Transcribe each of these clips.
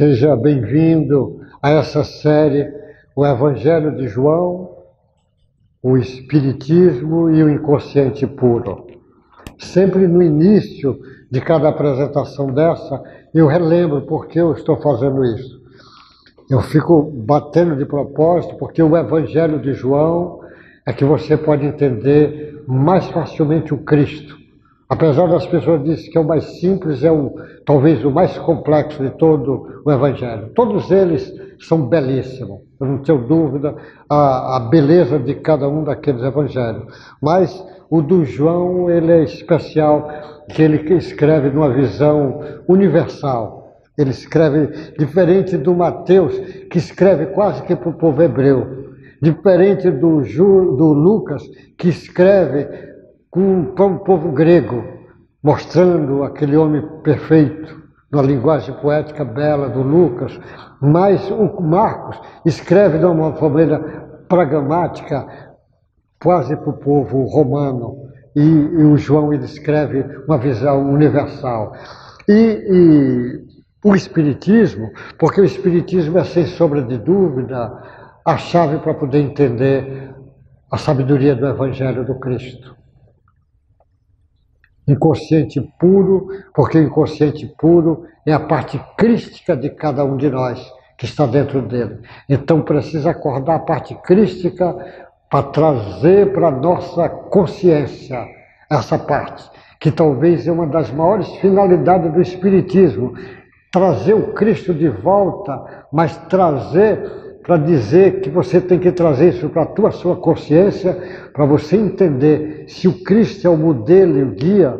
Seja bem-vindo a essa série, o Evangelho de João, o Espiritismo e o Inconsciente Puro. Sempre no início de cada apresentação dessa, eu relembro por que eu estou fazendo isso. Eu fico batendo de propósito, porque o Evangelho de João é que você pode entender mais facilmente o Cristo. Apesar das pessoas dizerem que é o mais simples, talvez o mais complexo de todo o Evangelho. Todos eles são belíssimos, eu não tenho dúvida, a beleza de cada um daqueles Evangelhos. Mas o do João, ele é especial, que ele escreve numa visão universal. Ele escreve diferente do Mateus, que escreve quase que para o povo hebreu. Diferente do Lucas, que escreve para o povo grego, mostrando aquele homem perfeito, na linguagem poética bela do Lucas. Mas o Marcos escreve de uma maneira pragmática, quase para o povo romano. E o João ele escreve uma visão universal. E o Espiritismo, porque o Espiritismo é, sem sombra de dúvida, a chave para poder entender a sabedoria do Evangelho do Cristo. Inconsciente puro, porque o inconsciente puro é a parte crística de cada um de nós que está dentro dele. Então precisa acordar a parte crística para trazer para a nossa consciência essa parte, que talvez é uma das maiores finalidades do Espiritismo, trazer o Cristo de volta, mas trazer para dizer que você tem que trazer isso para a sua consciência, para você entender se o Cristo é o modelo e o guia,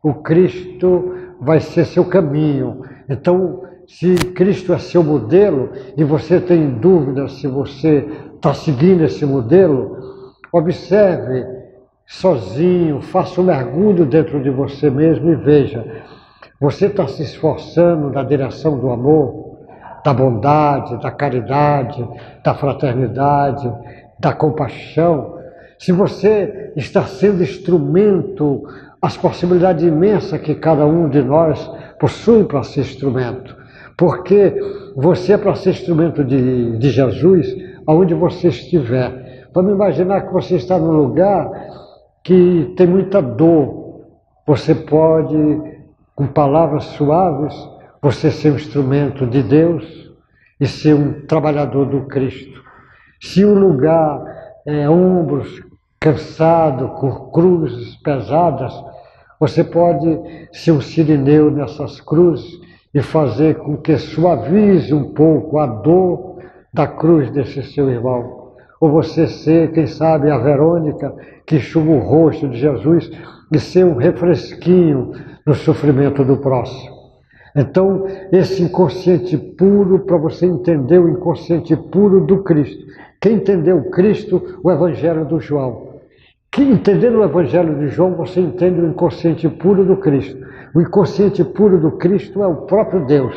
o Cristo vai ser seu caminho. Então, se Cristo é seu modelo e você tem dúvida se você está seguindo esse modelo, observe sozinho, faça um mergulho dentro de você mesmo e veja, você está se esforçando na direção do amor, da bondade, da caridade, da fraternidade, da compaixão. Se você está sendo instrumento, as possibilidades imensas que cada um de nós possui para ser instrumento. Porque você é para ser instrumento de Jesus aonde você estiver. Vamos imaginar que você está num lugar que tem muita dor. Você pode, com palavras suaves, você ser um instrumento de Deus e ser um trabalhador do Cristo. Se o lugar é ombros cansados, com cruzes pesadas, você pode ser um sirineu nessas cruzes e fazer com que suavize um pouco a dor da cruz desse seu irmão. Ou você ser, quem sabe, a Verônica que enxuga o rosto de Jesus e ser um refresquinho no sofrimento do próximo. Então, esse inconsciente puro, para você entender o inconsciente puro do Cristo. Quem entendeu o Cristo, o Evangelho do João. Quem entender o Evangelho de João, você entende o inconsciente puro do Cristo. O inconsciente puro do Cristo é o próprio Deus.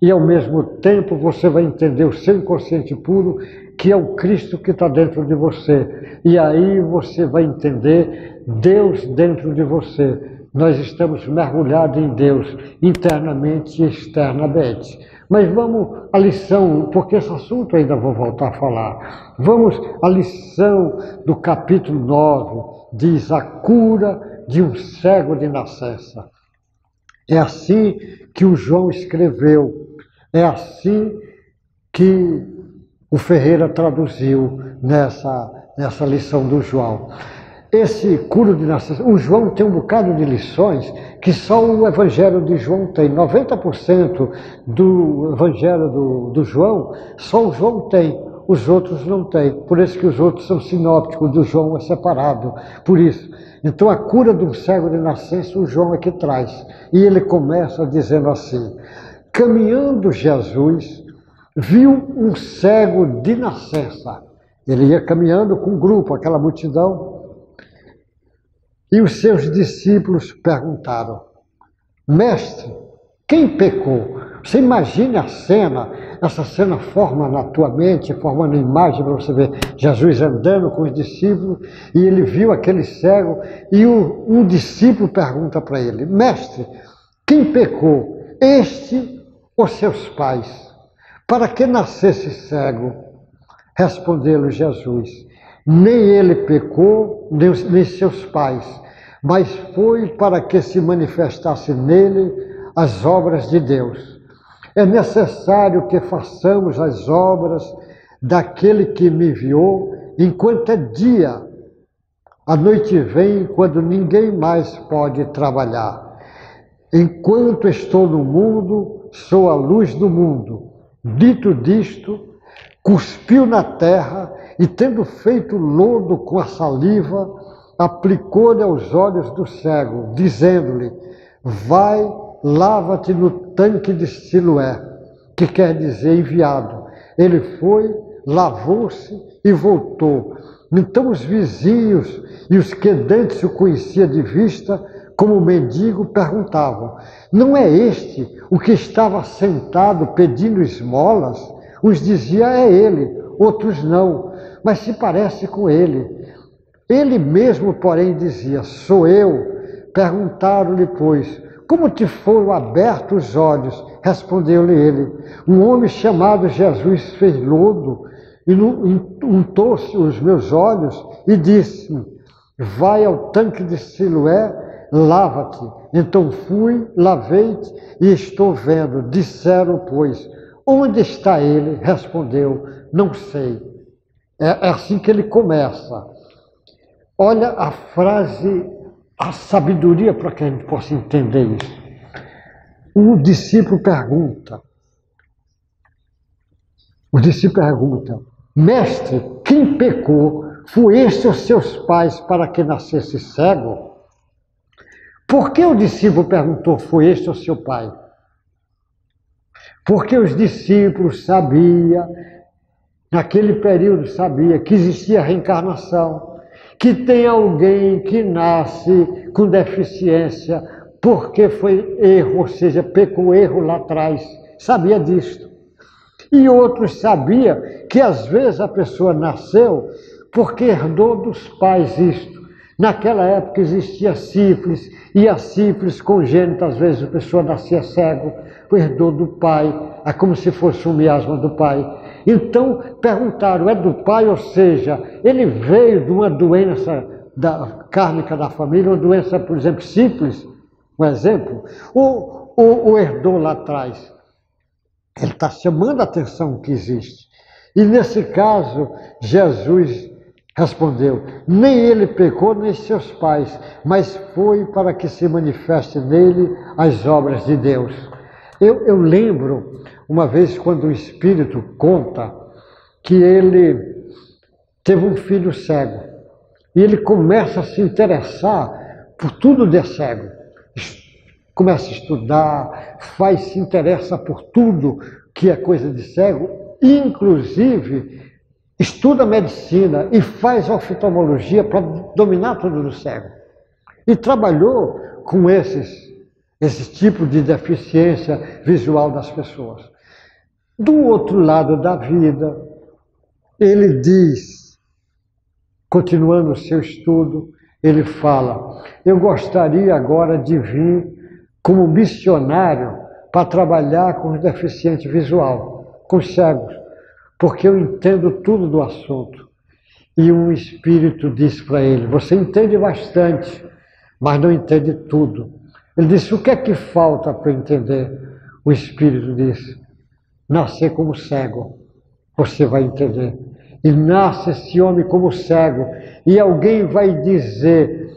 E ao mesmo tempo você vai entender o seu inconsciente puro, que é o Cristo que está dentro de você. E aí você vai entender Deus dentro de você. Nós estamos mergulhados em Deus, internamente e externamente. Mas vamos à lição, porque esse assunto ainda vou voltar a falar. Vamos à lição do capítulo 9, diz a cura de um cego de nascença. É assim que o João escreveu, é assim que o Ferreira traduziu nessa lição do João. Esse cura de nascença, o João tem um bocado de lições que só o Evangelho de João tem. 90% do Evangelho do João, só o João tem, os outros não têm. Por isso que os outros são sinópticos, do João é separado, por isso. Então a cura do cego de nascença, o João é que traz. E ele começa dizendo assim, caminhando Jesus, viu um cego de nascença. Ele ia caminhando com um grupo, aquela multidão. E os seus discípulos perguntaram, mestre, quem pecou? Você imagine a cena, essa cena forma na tua mente, formando imagem para você ver Jesus andando com os discípulos, e ele viu aquele cego, e um discípulo pergunta para ele, mestre, quem pecou? Este os seus pais, para que nascesse cego? Respondeu-lhe Jesus: nem ele pecou, nem seus pais, mas foi para que se manifestasse nele as obras de Deus. É necessário que façamos as obras daquele que me enviou enquanto é dia. A noite vem quando ninguém mais pode trabalhar. Enquanto estou no mundo, sou a luz do mundo. Dito disto, cuspiu na terra e, tendo feito lodo com a saliva, aplicou-lhe aos olhos do cego, dizendo-lhe: vai, lava-te no tanque de Siloé, que quer dizer enviado. Ele foi, lavou-se e voltou. Então os vizinhos e os que dantes o conhecia de vista, como mendigo, perguntavam: não é este o que estava sentado pedindo esmolas? Uns diziam: é ele, outros não, mas se parece com ele. Ele mesmo, porém, dizia: sou eu. Perguntaram-lhe, pois: como te foram abertos os olhos? Respondeu-lhe ele: um homem chamado Jesus fez lodo e untou-se os meus olhos e disse-me: vai ao tanque de Siloé, lava-te. Então fui, lavei-te e estou vendo. Disseram, pois: onde está ele? Respondeu: não sei. É assim que ele começa. Olha a frase, a sabedoria para que a gente possa entender isso. O discípulo pergunta, mestre, quem pecou? Foi este os seus pais para que nascesse cego? Por que o discípulo perguntou, foi este o seu pai? Porque os discípulos sabiam, naquele período sabia que existia reencarnação, que tem alguém que nasce com deficiência porque foi erro, ou seja, pecou erro lá atrás, sabia disto. E outros sabiam que às vezes a pessoa nasceu porque herdou dos pais isto. Naquela época existia sífilis, e a sífilis congênita, às vezes a pessoa nascia cego, herdou do pai, é como se fosse um miasma do pai. Então perguntaram, é do pai, ou seja, ele veio de uma doença kármica da família, uma doença, por exemplo, sífilis, um exemplo, ou herdou lá atrás. Ele está chamando a atenção que existe. E nesse caso, Jesus respondeu, nem ele pecou, nem seus pais, mas foi para que se manifeste nele as obras de Deus. Eu lembro, uma vez, quando o Espírito conta que ele teve um filho cego, e ele começa a se interessar por tudo de cego. Começa a estudar, se interessa por tudo que é coisa de cego, inclusive estuda medicina e faz oftalmologia para dominar tudo do cego. E trabalhou com esse tipo de deficiência visual das pessoas. Do outro lado da vida, ele diz, continuando o seu estudo, ele fala, eu gostaria agora de vir como missionário para trabalhar com os deficientes visual, com os cegos, porque eu entendo tudo do assunto. E um espírito disse para ele, você entende bastante, mas não entende tudo. Ele disse, o que é que falta para entender? O espírito disse, nascer como cego, você vai entender. E nasce esse homem como cego, e alguém vai dizer,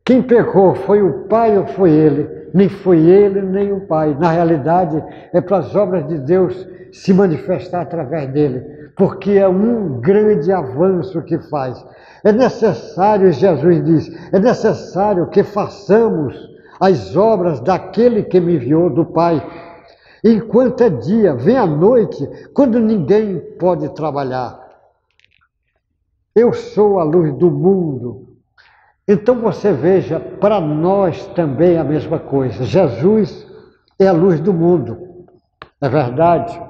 quem pecou, foi o pai ou foi ele? Nem foi ele, nem o pai. Na realidade, é para as obras de Deus se manifestar através dele, porque é um grande avanço que faz. É necessário, Jesus diz, é necessário que façamos as obras daquele que me enviou, do Pai. Enquanto é dia, vem a noite, quando ninguém pode trabalhar. Eu sou a luz do mundo. Então você veja, para nós também é a mesma coisa. Jesus é a luz do mundo, é verdade?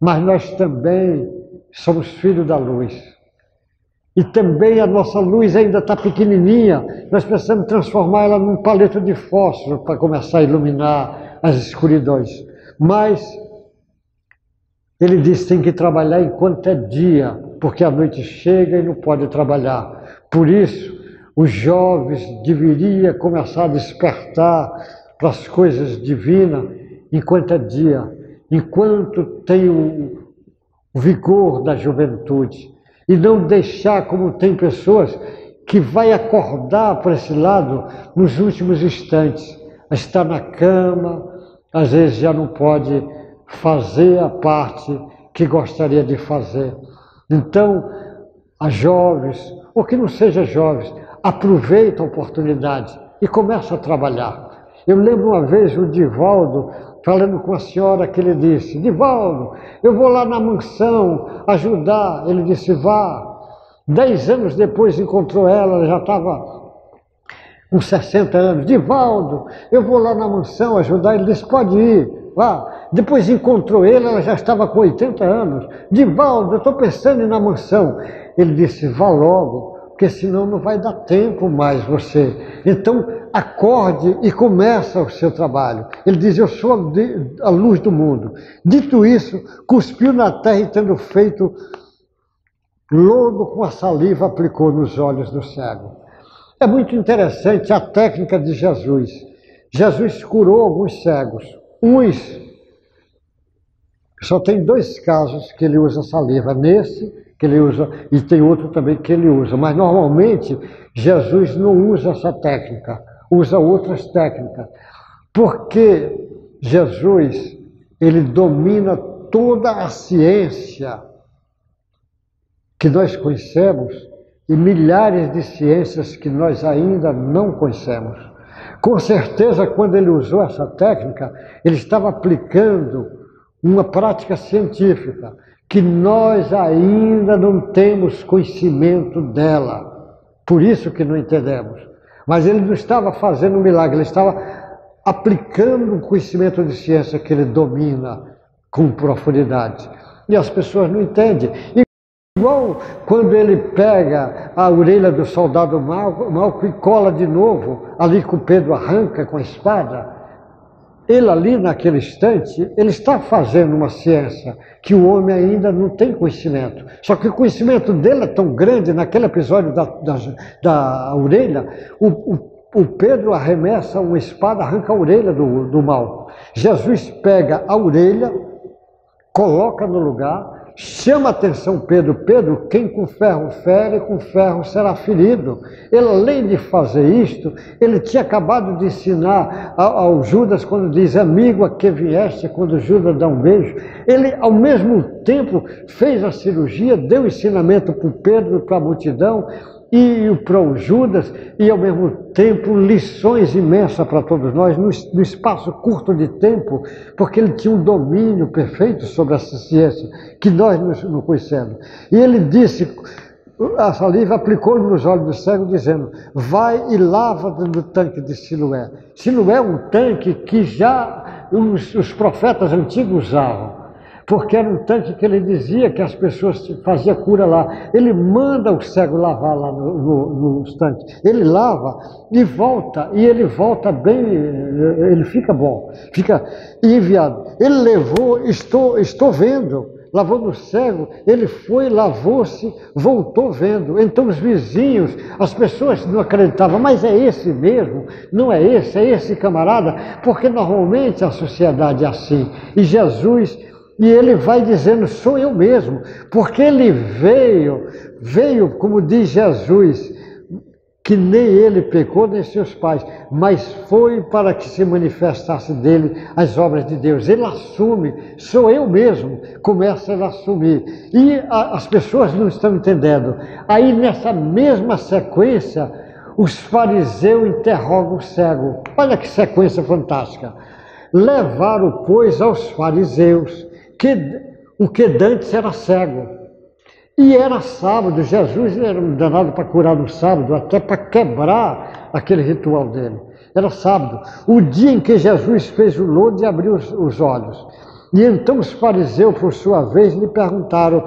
Mas nós também somos filhos da luz. E também a nossa luz ainda está pequenininha, nós precisamos transformar ela num palito de fósforo para começar a iluminar as escuridões. Mas ele disse que tem que trabalhar enquanto é dia, porque a noite chega e não pode trabalhar. Por isso, os jovens deveriam começar a despertar para as coisas divinas enquanto é dia, enquanto tem o vigor da juventude. E não deixar, como tem pessoas que vai acordar para esse lado nos últimos instantes. Está na cama, às vezes já não pode fazer a parte que gostaria de fazer. Então, as jovens, ou que não sejam jovens, aproveita a oportunidade e começa a trabalhar. Eu lembro uma vez o Divaldo falando com a senhora que ele disse: Divaldo, eu vou lá na mansão ajudar. Ele disse: vá. 10 anos depois encontrou ela já estava com 60 anos. Divaldo, eu vou lá na mansão ajudar. Ele disse: pode ir, vá. Depois encontrou ele, ela já estava com 80 anos. Divaldo, eu estou pensando em ir na mansão. Ele disse: vá logo, porque senão não vai dar tempo mais você. Então, acorde e começa o seu trabalho. Ele diz: eu sou a luz do mundo. Dito isso, cuspiu na terra e, tendo feito lodo com a saliva, aplicou nos olhos do cego. É muito interessante a técnica de Jesus. Jesus curou alguns cegos. Uns, só tem 2 casos que ele usa saliva. Nesse, que ele usa, e tem outro também que ele usa. Mas, normalmente, Jesus não usa essa técnica. Usa outras técnicas. Porque Jesus, ele domina toda a ciência que nós conhecemos e milhares de ciências que nós ainda não conhecemos. Com certeza, quando ele usou essa técnica, ele estava aplicando uma prática científica que nós ainda não temos conhecimento dela. Por isso que não entendemos. Mas ele não estava fazendo um milagre, ele estava aplicando um conhecimento de ciência que ele domina com profundidade. E as pessoas não entendem. Igual quando ele pega a orelha do soldado Malco e cola de novo, ali que o Pedro arranca com a espada, ele ali naquele instante, ele está fazendo uma ciência que o homem ainda não tem conhecimento. Só que o conhecimento dele é tão grande, naquele episódio da orelha, o Pedro arremessa uma espada, arranca a orelha do mal. Jesus pega a orelha, coloca no lugar, chama a atenção Pedro: Pedro, quem com ferro fere, com ferro será ferido. Ele, além de fazer isto, ele tinha acabado de ensinar ao Judas, quando diz: amigo, a que vieste, quando Judas dá um beijo. Ele, ao mesmo tempo, fez a cirurgia, deu ensinamento para o Pedro, para a multidão, e para o Judas, e ao mesmo tempo lições imensas para todos nós, no espaço curto de tempo, porque ele tinha um domínio perfeito sobre essa ciência, que nós não conhecemos. E ele disse, a saliva aplicou nos olhos do cego, dizendo: vai e lava no tanque de Siloé. Siloé é um tanque que já os profetas antigos usavam, porque era um tanque que ele dizia que as pessoas faziam cura lá. Ele manda o cego lavar lá nos tanques. Ele lava e volta, e ele volta bem, ele fica bom, fica enviado. Ele levou, estou vendo, lavou no cego, ele foi, lavou-se, voltou vendo. Então os vizinhos, as pessoas não acreditavam: mas é esse mesmo? Não é esse camarada? Porque normalmente a sociedade é assim. E Jesus... E ele vai dizendo: sou eu mesmo, porque ele veio, como diz Jesus, que nem ele pecou, nem seus pais, mas foi para que se manifestasse dele as obras de Deus. Ele assume: sou eu mesmo, começa a assumir. E as pessoas não estão entendendo. Aí, nessa mesma sequência, os fariseus interrogam o cego. Olha que sequência fantástica. Levaram, pois, aos fariseus o que dantes era cego. E era sábado. Jesus era danado para curar no sábado, até para quebrar aquele ritual dele. Era sábado, o dia em que Jesus fez o lodo e abriu os olhos. E então os fariseus, por sua vez, lhe perguntaram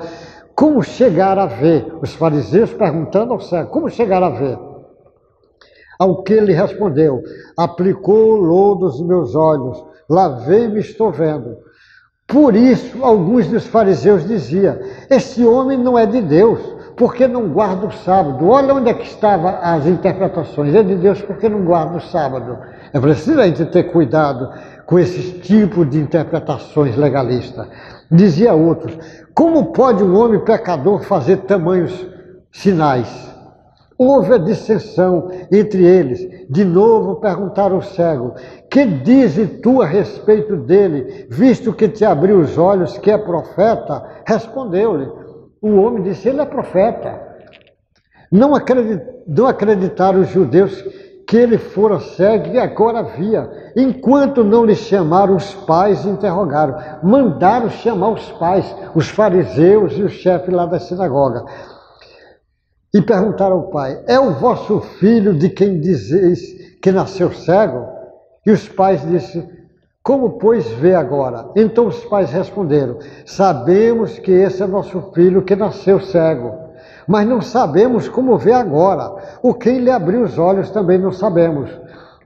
como chegar a ver. Os fariseus perguntando ao cego: como chegar a ver? Ao que ele respondeu: aplicou o lodo aos meus olhos, lavei-me e estou vendo. Por isso, alguns dos fariseus diziam: esse homem não é de Deus, porque não guarda o sábado. Olha onde é que estavam as interpretações. É de Deus porque não guarda o sábado. É preciso a gente ter cuidado com esses tipos de interpretações legalistas. Dizia outros: como pode um homem pecador fazer tamanhos sinais? Houve a dissensão entre eles. De novo perguntaram ao cego: que dizes tu a respeito dele, visto que te abriu os olhos, que é profeta? Respondeu-lhe. O homem disse: ele é profeta. Não acreditaram os judeus que ele fora cego e agora via, enquanto não lhe chamaram os pais e interrogaram. Mandaram chamar os pais, os fariseus e o chefe lá da sinagoga. E perguntaram ao pai: é o vosso filho de quem dizeis que nasceu cego? E os pais disseram: como, pois, vê agora? Então os pais responderam: sabemos que esse é nosso filho que nasceu cego, mas não sabemos como vê agora. O quem lhe abriu os olhos também não sabemos.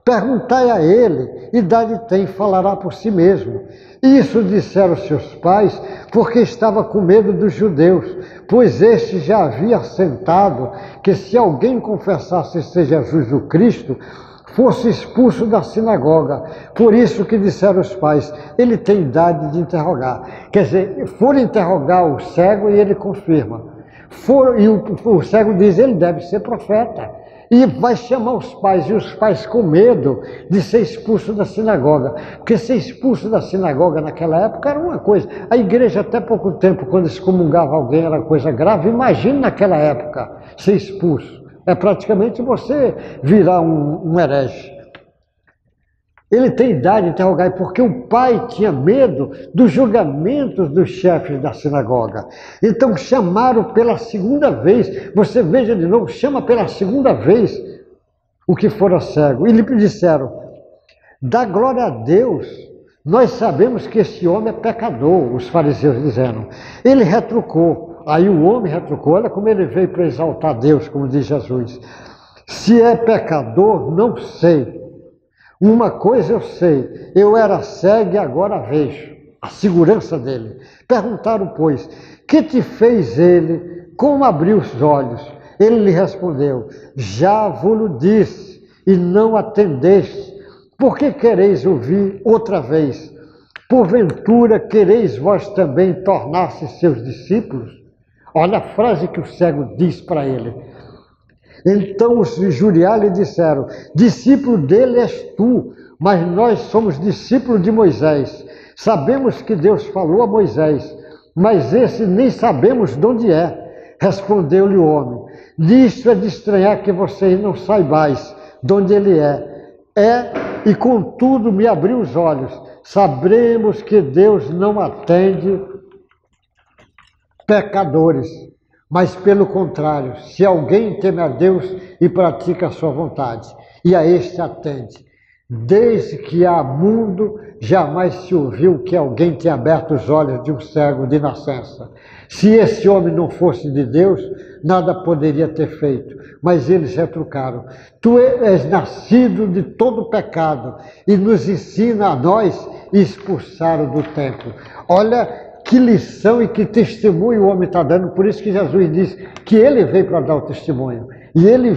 Perguntai a ele, idade tem, falará por si mesmo. Isso disseram seus pais, porque estava com medo dos judeus, pois este já havia assentado que se alguém confessasse ser Jesus o Cristo, fosse expulso da sinagoga. Por isso que disseram os pais: ele tem idade de interrogar. Quer dizer, foram interrogar o cego e ele confirma. E o cego diz: ele deve ser profeta. E vai chamar os pais, e os pais com medo de ser expulso da sinagoga. Porque ser expulso da sinagoga naquela época era uma coisa. A igreja até pouco tempo, quando excomungava alguém, era coisa grave. Imagine naquela época ser expulso. É praticamente você virar um herege. Ele tem idade de interrogar, porque o pai tinha medo dos julgamentos dos chefes da sinagoga. Então chamaram pela segunda vez, você veja de novo, chama pela segunda vez o que fora cego. E lhe disseram: dá glória a Deus, nós sabemos que esse homem é pecador, os fariseus dizendo. Ele retrucou, aí o homem retrucou, olha como ele veio para exaltar Deus, como diz Jesus. Se é pecador, não sei. Uma coisa eu sei, eu era cego e agora vejo. A segurança dele. Perguntaram, pois: que te fez ele? Como abriu os olhos? Ele lhe respondeu: já vos disse e não atendeste. Por que quereis ouvir outra vez? Porventura quereis vós também tornar-se seus discípulos? Olha a frase que o cego diz para ele. Então os injuriaram e disseram: discípulo dele és tu, mas nós somos discípulos de Moisés. Sabemos que Deus falou a Moisés, mas esse nem sabemos de onde é. Respondeu-lhe o homem: nisto é de estranhar que vocês não saibais de onde ele é. E contudo me abriu os olhos. Saberemos que Deus não atende pecadores, mas pelo contrário, se alguém teme a Deus e pratica a sua vontade, e a este atende. Desde que há mundo, jamais se ouviu que alguém tenha aberto os olhos de um cego de nascença. Se esse homem não fosse de Deus, nada poderia ter feito. Mas eles retrucaram: tu és nascido de todo pecado e nos ensina a nós, e expulsaram do templo. Olha que lição e que testemunho o homem está dando. Por isso que Jesus disse que ele veio para dar o testemunho. E ele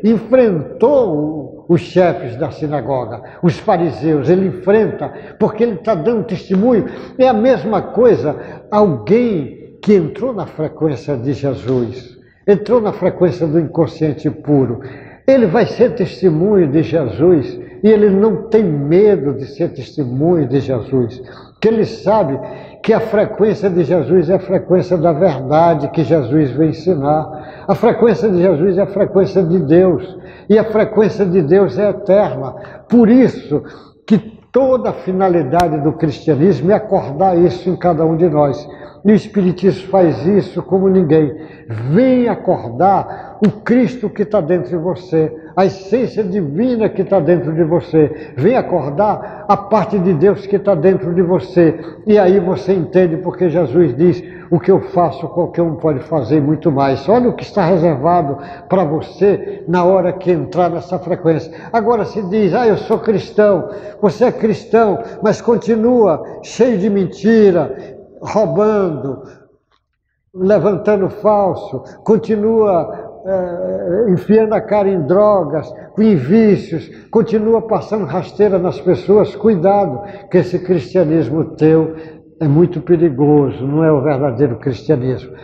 enfrentou os chefes da sinagoga, os fariseus, ele enfrenta, porque ele está dando testemunho. É a mesma coisa, alguém que entrou na frequência de Jesus, entrou na frequência do inconsciente puro, ele vai ser testemunho de Jesus, e ele não tem medo de ser testemunho de Jesus, porque ele sabe que a frequência de Jesus é a frequência da verdade que Jesus vem ensinar. A frequência de Jesus é a frequência de Deus, e a frequência de Deus é eterna. Por isso que toda a finalidade do cristianismo é acordar isso em cada um de nós. E o Espiritismo faz isso como ninguém. Vem acordar o Cristo que está dentro de você, a essência divina que está dentro de você. Vem acordar a parte de Deus que está dentro de você. E aí você entende porque Jesus diz: o que eu faço, qualquer um pode fazer, muito mais. Olha o que está reservado para você na hora que entrar nessa frequência. Agora se diz: eu sou cristão. Você é cristão, mas continua cheio de mentira, roubando, levantando falso, continua enfiando a cara em drogas, em vícios, continua passando rasteira nas pessoas. Cuidado, que esse cristianismo teu é muito perigoso, não é o verdadeiro cristianismo.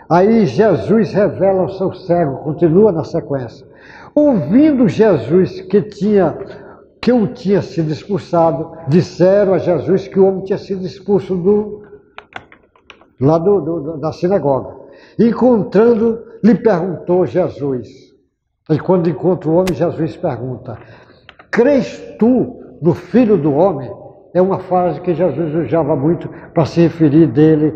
Aí Jesus revela ao seu cego, continua na sequência. Ouvindo Jesus que o tinha sido expulsado, disseram a Jesus que o homem tinha sido expulso da sinagoga. Encontrando, lhe perguntou Jesus. E quando encontra o homem, Jesus pergunta: crês tu no Filho do Homem? É uma frase que Jesus usava muito para se referir dele,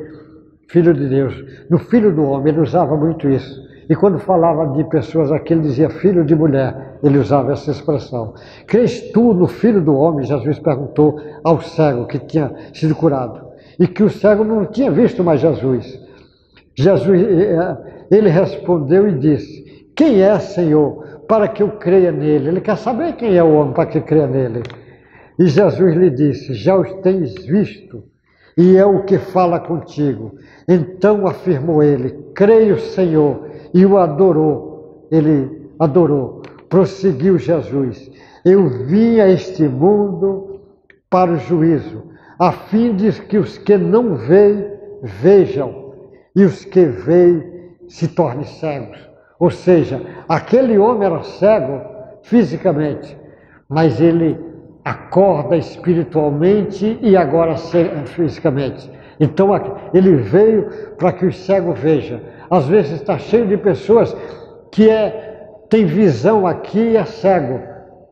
Filho de Deus. No Filho do Homem, ele usava muito isso. E quando falava de pessoas aqui, ele dizia filho de mulher, ele usava essa expressão. Crês tu no Filho do Homem? Jesus perguntou ao cego que tinha sido curado. E que o cego não tinha visto mais Jesus. Ele respondeu e disse: quem é, Senhor, para que eu creia nele? Ele quer saber quem é o homem para que creia nele. E Jesus lhe disse: já os tens visto, e é o que fala contigo. Então afirmou ele: creio, Senhor, e o adorou. Ele adorou. Prosseguiu Jesus: eu vim a este mundo para o juízo, a fim de que os que não veem, vejam, e os que veem se tornem cegos. Ou seja, aquele homem era cego fisicamente, mas ele acorda espiritualmente e agora fisicamente. Então ele veio para que os cegos vejam. Às vezes está cheio de pessoas que tem visão aqui e é cego,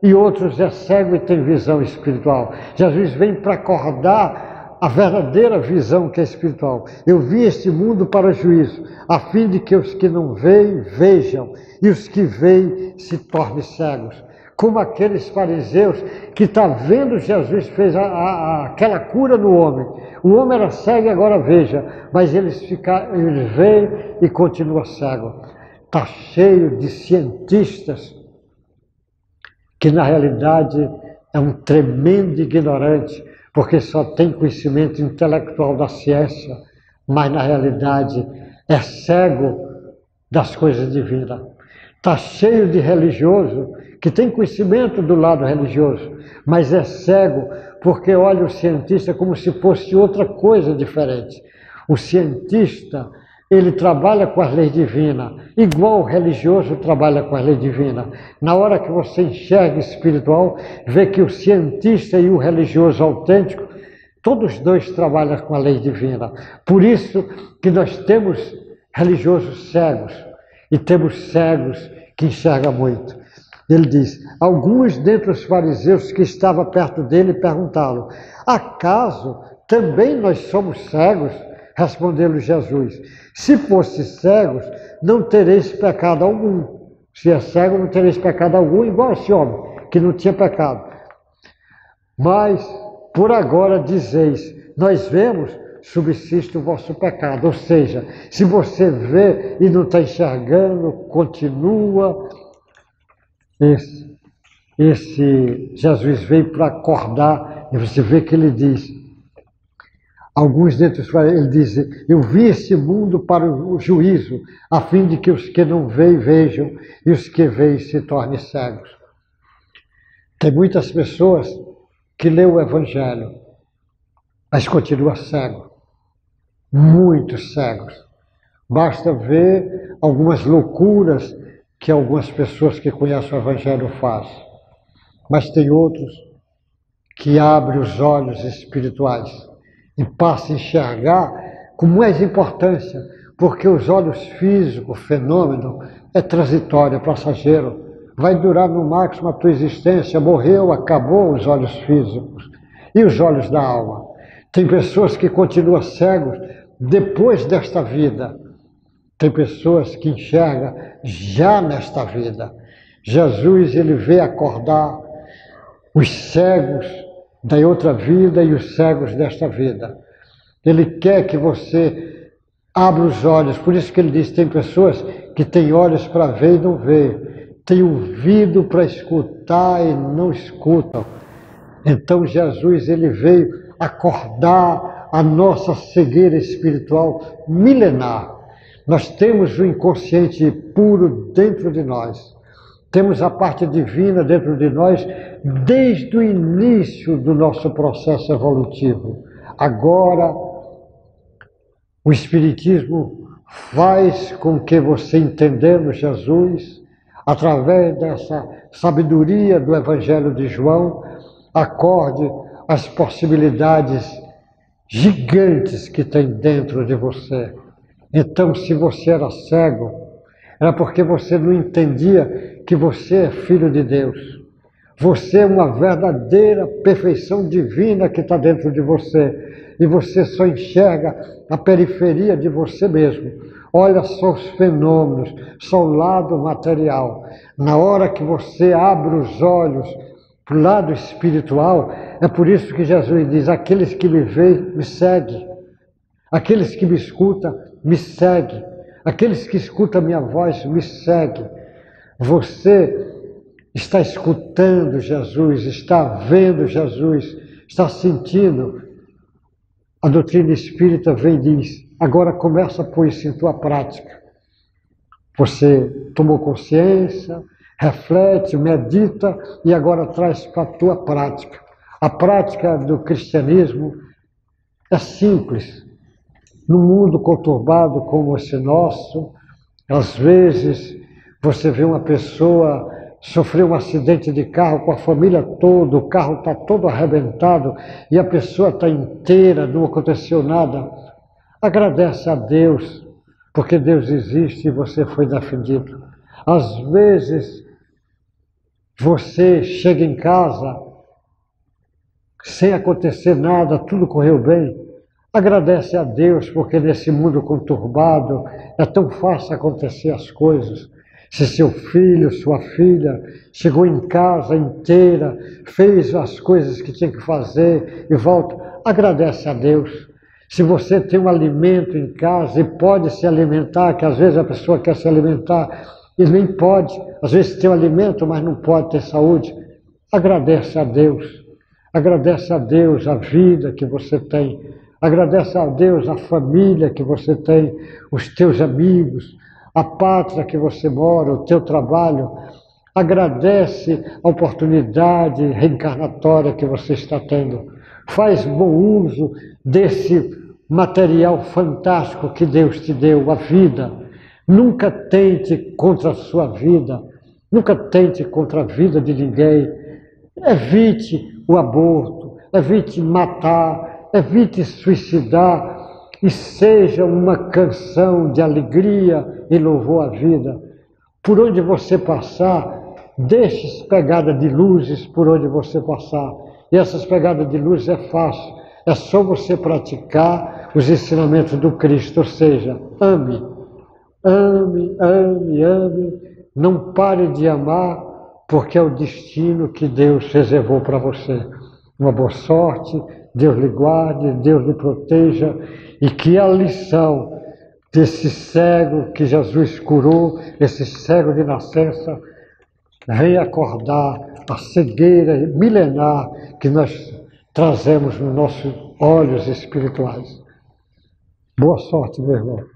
e outros é cego e tem visão espiritual. Jesus vem para acordar a verdadeira visão que é espiritual. Eu vim este mundo para o juízo, a fim de que os que não veem, vejam, e os que veem se tornem cegos. Como aqueles fariseus que estão vendo Jesus fez aquela cura no homem. O homem era cego e agora veja, mas eles veem e continuam cego. Está cheio de cientistas que na realidade é um tremendo ignorante, porque só tem conhecimento intelectual da ciência, mas na realidade é cego das coisas divinas. Está cheio de religioso que tem conhecimento do lado religioso, mas é cego porque olha o cientista como se fosse outra coisa diferente. O cientista, ele trabalha com as leis divinas, igual o religioso trabalha com as leis divinas. Na hora que você enxerga espiritual, vê que o cientista e o religioso autêntico, todos dois trabalham com a lei divina. Por isso que nós temos religiosos cegos e temos cegos que enxergam muito. Ele diz: alguns dentre os fariseus que estavam perto dele perguntaram: acaso também nós somos cegos? Respondeu-lhe Jesus: se fosses cegos, não tereis pecado algum. Se é cego, não tereis pecado algum, igual esse homem, que não tinha pecado. Mas, por agora dizeis: nós vemos, subsiste o vosso pecado. Ou seja, se você vê e não está enxergando, continua. Esse Jesus veio para acordar, e você vê que ele diz, alguns dentre os fariseus, ele diz: eu vim este mundo para o juízo, a fim de que os que não veem vejam, e os que veem se tornem cegos. Tem muitas pessoas que lêem o Evangelho, mas continuam cego, muitos cegos. Basta ver algumas loucuras que algumas pessoas que conhecem o Evangelho fazem. Mas tem outros que abrem os olhos espirituais e passam a enxergar com mais importância, porque os olhos físicos, fenômeno, é transitório, é passageiro. Vai durar no máximo a tua existência, morreu, acabou os olhos físicos. E os olhos da alma? Tem pessoas que continuam cegos depois desta vida. Tem pessoas que enxergam já nesta vida. Jesus, ele veio acordar os cegos da outra vida e os cegos desta vida. Ele quer que você abra os olhos. Por isso que ele diz, tem pessoas que têm olhos para ver e não vê. Tem ouvido para escutar e não escutam. Então Jesus, ele veio acordar a nossa cegueira espiritual milenar. Nós temos o inconsciente puro dentro de nós. Temos a parte divina dentro de nós desde o início do nosso processo evolutivo. Agora, o Espiritismo faz com que você, entendendo Jesus, através dessa sabedoria do Evangelho de João, acorde as possibilidades gigantes que tem dentro de você. Então, se você era cego, era porque você não entendia que você é filho de Deus. Você é uma verdadeira perfeição divina que está dentro de você. E você só enxerga a periferia de você mesmo. Olha só os fenômenos, só o lado material. Na hora que você abre os olhos para o lado espiritual, é por isso que Jesus diz, aqueles que me veem, me seguem. Aqueles que me escutam, me seguem. Aqueles que escutam a minha voz, me seguem. Você está escutando Jesus, está vendo Jesus, está sentindo. A doutrina espírita vem e diz, agora começa a pôr isso em tua prática. Você tomou consciência, reflete, medita e agora traz para a tua prática. A prática do cristianismo é simples. No mundo conturbado como esse nosso, às vezes você vê uma pessoa sofrer um acidente de carro com a família toda, o carro está todo arrebentado e a pessoa está inteira, não aconteceu nada. Agradece a Deus, porque Deus existe e você foi defendido. Às vezes você chega em casa sem acontecer nada, tudo correu bem. Agradece a Deus, porque nesse mundo conturbado é tão fácil acontecer as coisas. Se seu filho, sua filha, chegou em casa inteira, fez as coisas que tinha que fazer e volta, agradece a Deus. Se você tem um alimento em casa e pode se alimentar, que às vezes a pessoa quer se alimentar e nem pode, às vezes tem um alimento, mas não pode ter saúde, agradece a Deus. Agradece a Deus a vida que você tem. Agradece a Deus a família que você tem, os teus amigos, a pátria que você mora, o teu trabalho. Agradece a oportunidade reencarnatória que você está tendo. Faz bom uso desse material fantástico que Deus te deu, a vida. Nunca tente contra a sua vida, nunca tente contra a vida de ninguém. Evite o aborto, evite matar, evite suicidar e seja uma canção de alegria e louvor à vida. Por onde você passar, deixe pegadas de luzes por onde você passar. E essas pegadas de luzes é fácil, é só você praticar os ensinamentos do Cristo, ou seja, ame, ame, ame, ame, não pare de amar, porque é o destino que Deus reservou para você. Uma boa sorte, Deus lhe guarde, Deus lhe proteja e que a lição desse cego que Jesus curou, esse cego de nascença, reacordar a cegueira milenar que nós trazemos nos nossos olhos espirituais. Boa sorte, meu irmão.